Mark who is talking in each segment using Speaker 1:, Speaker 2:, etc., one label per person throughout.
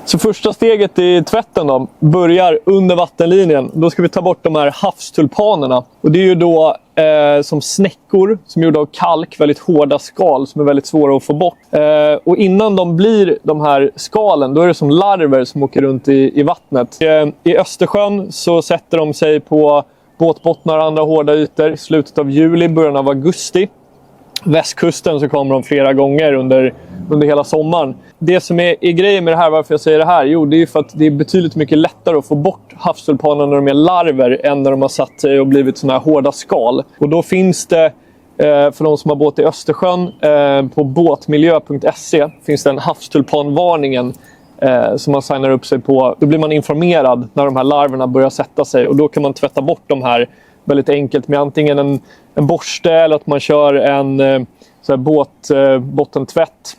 Speaker 1: Så första steget i tvätten då börjar under vattenlinjen. Då ska vi ta bort de här havstulpanerna. Och det är ju då som snäckor som är gjorda av kalk, väldigt hårda skal som är väldigt svåra att få bort. Och innan de blir de här skalen, då är det som larver som åker runt i vattnet. I Östersjön så sätter de sig på båtbottnar och andra hårda ytor i slutet av juli, början av augusti. Västkusten så kommer de flera gånger under hela sommaren. Det som är grejen med det här, varför jag säger det här, jo, det är ju för att det är betydligt mycket lättare att få bort havstulpanerna när de är larver än när de har satt sig och blivit såna här hårda skal. Och då finns det, för de som har båt i Östersjön, på båtmiljö.se finns det en havstulpanvarningen som man signar upp sig på. Då blir man informerad när de här larverna börjar sätta sig, och då kan man tvätta bort de här väldigt enkelt med antingen en borste eller att man kör en så här bottentvätt.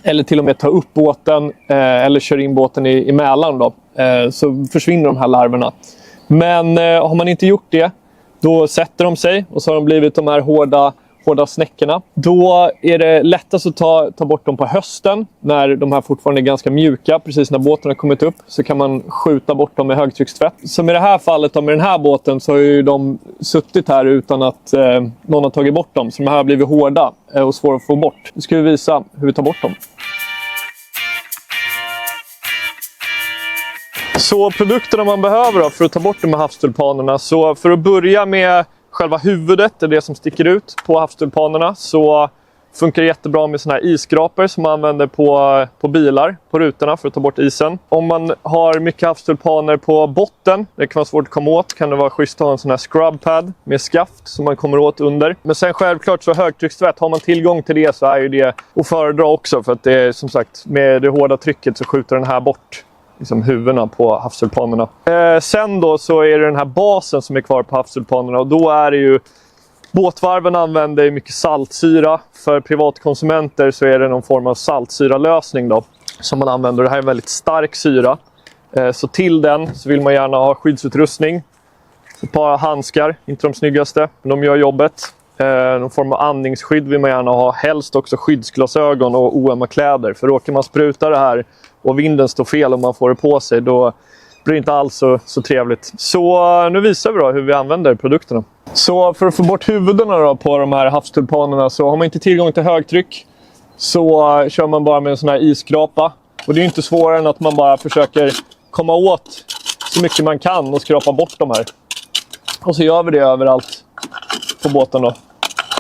Speaker 1: Eller till och med ta upp båten eller kör in båten i Mälaren då. Så försvinner de här larverna. Men har man inte gjort det, då sätter de sig och så har de blivit de här hårda snäckorna. Då är det lättast att ta bort dem på hösten när de här fortfarande är ganska mjuka. Precis när båten har kommit upp så kan man skjuta bort dem med högtryckstvätt. Så med det här fallet med den här båten så har ju de suttit här utan att någon har tagit bort dem. Så de här har blivit hårda och svåra att få bort. Nu ska vi visa hur vi tar bort dem. Så produkterna man behöver då för att ta bort de här havstulpanerna. Så för att börja med själva huvudet, det som sticker ut på havstulpanerna, så funkar det jättebra med såna här isskrapor som man använder på bilar, på rutorna för att ta bort isen. Om man har mycket havstulpaner på botten, det kan vara svårt att komma åt, kan det vara schysst att ha en sån här scrub pad med skaft som man kommer åt under. Men sen självklart så högtryckstvätt, har man tillgång till det så är ju det att föredra också, för att det är som sagt med det hårda trycket så skjuter den här bort liksom huvudena på havstulpanerna. Sen då så är det den här basen som är kvar på havstulpanerna, och då är det ju båtvarven använder mycket saltsyra. För privatkonsumenter så är det någon form av saltsyralösning då som man använder. Det här är en väldigt stark syra. Så till den så vill man gärna ha skyddsutrustning. Ett par handskar, inte de snyggaste, men de gör jobbet. Någon form av andningsskydd vill man gärna ha. Helst också skyddsglasögon och oömma kläder. För råkar man spruta det här och vinden står fel och man får det på sig, då blir det inte alls så trevligt. Så nu visar vi då hur vi använder produkterna. Så för att få bort huvudena då på de här havstulpanerna, så har man inte tillgång till högtryck så kör man bara med en sån här isskrapa. Och det är inte svårare än att man bara försöker komma åt så mycket man kan och skrapa bort de här. Och så gör vi det överallt på båten då.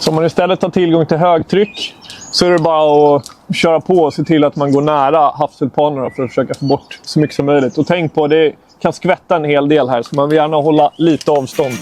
Speaker 1: Så om man istället har tillgång till högtryck så är det bara att köra på och se till att man går nära havstulpanerna för att försöka få bort så mycket som möjligt. Och tänk på, det kan skvätta en hel del här, så man vill gärna hålla lite avstånd.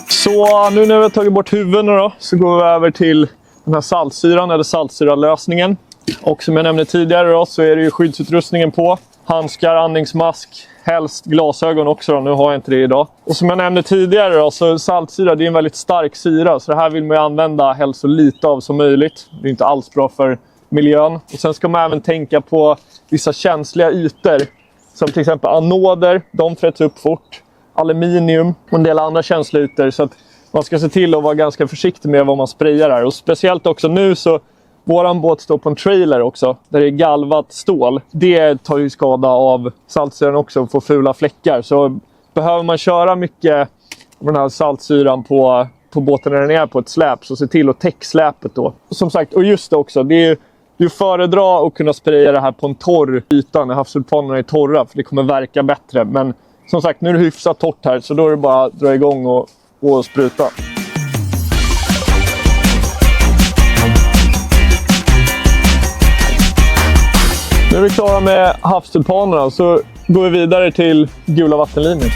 Speaker 1: Så nu när vi har tagit bort huvudena då, så går vi över till den här saltsyran eller saltsyralösningen. Och som jag nämnde tidigare då, så är det ju skyddsutrustningen på. Handskar, andningsmask, helst glasögon också då. Nu har jag inte det idag. Och som jag nämnde tidigare då, så saltsyra, det är en väldigt stark syra. Så det här vill man ju använda helst så lite av som möjligt. Det är inte alls bra för miljön. Och sen ska man även tänka på vissa känsliga ytor. Som till exempel anoder, de fräts upp fort. Aluminium och en del andra känsliga ytor. Så att man ska se till att vara ganska försiktig med vad man sprayar här. Och speciellt också nu så, våran båt står på en trailer också, där det är galvat stål. Det tar ju skada av saltsyran också och får fula fläckar. Så behöver man köra mycket av den här saltsyran på båten när den är på ett släp, så se till att täcka släpet då. Som sagt, och just det också, det är ju föredra att kunna spraya det här på en torr yta när havstulpanerna är torra, för det kommer verka bättre. Men som sagt, nu är det hyfsat torrt här, så då är det bara att dra igång och spruta. Nu är vi klara med havstulpanerna, så går vi vidare till gula vattenlinjen.